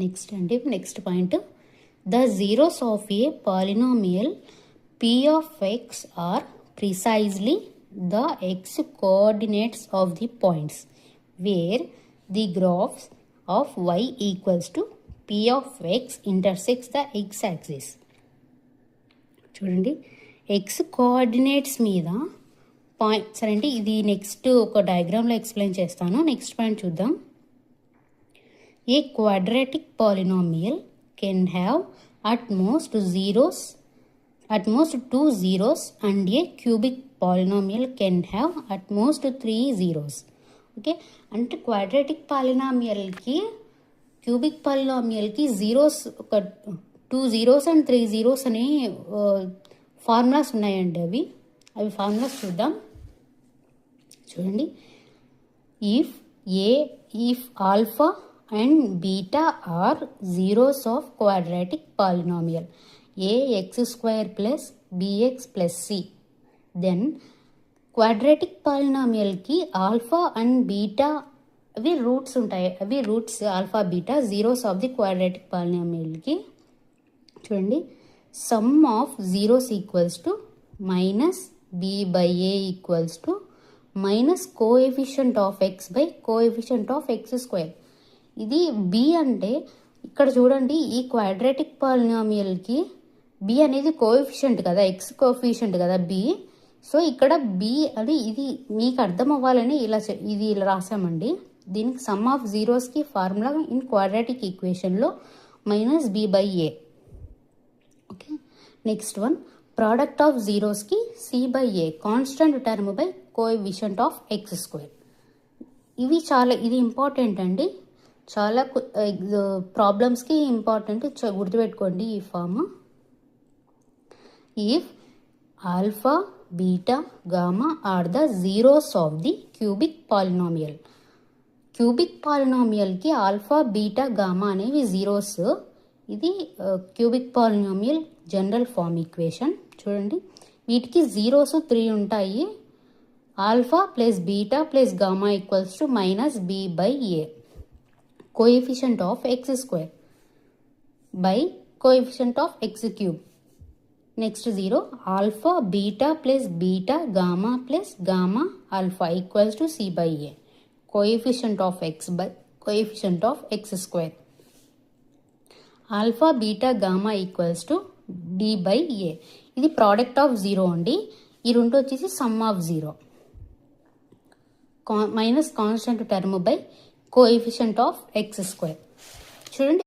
Next point, the zeros of A polynomial p of x are precisely the x coordinates of the points where the graphs of y equals to p of x intersects the x axis. చూడండి, x coordinates మీద point. సరే అండి, ఇది next ఒక డయాగ్రామ్లో explain చేస్తాను. Next point చూద్దాం. A quadratic polynomial can have at most two zeros and a cubic polynomial can have at most 3 zeros. Okay, అంటే quadratic పాలినామియల్కి cubic పాలినామియల్కి zeros, ఒక 2 zeros and 3 zeros అనే ఫార్ములాస్ ఉన్నాయండి. అవి ఫార్ములాస్ చూద్దాం. చూడండి, if alpha and beta are zeros of quadratic polynomial ax square plus bx plus c, then quadratic polynomial ki alpha and beta అవి roots ఉంటాయి. అవి roots alpha beta zeros of the quadratic polynomial కి. చూడండి, sum of zeros equals to minus B by A equals to minus coefficient of X by coefficient of X square. ఇది B అంటే ఇక్కడ చూడండి, ఈ క్వాడ్రాటిక్ పాలినామియల్కి బి అనేది coefficient కదా, ఎక్స్ కోఎఫిషియంట్ కదా బి. సో ఇక్కడ బి అని ఇది మీకు అర్థం అవ్వాలని ఇది ఇలా రాసామండి. దీనికి సమ్ ఆఫ్ జీరోస్కి ఫార్ములా ఇన్ క్వాడ్రాటిక్ ఈక్వేషన్లో minus B by A. Okay, next one, product of జీరోస్కి C by A constant term by coefficient of X square. ఇది ఇంపార్టెంట్ అండి, చాలా ప్రాబ్లమ్స్కి ఇంపార్టెంట్, గుర్తుపెట్టుకోండి ఈ form. If alpha beta gamma are the zeros of the cubic polynomial. Cubic పాలినామియల్కి alpha beta gamma అనేవి zeros. ఇది cubic polynomial general form equation. చూడండి, వీటికి జీరోస్ 3 ఉంటాయి. Alpha plus beta plus gamma equals to minus B by A, coefficient of x square by coefficient of x cube. Next 0, alpha beta plus beta gamma plus gamma alpha equals to c by a, coefficient of x by coefficient of x square. Alpha beta gamma equals to d by a. ఇది product of zero అండి. ఈ రెండు వచ్చేసి some of zero minus constant term by coefficient of X square. చూడండి,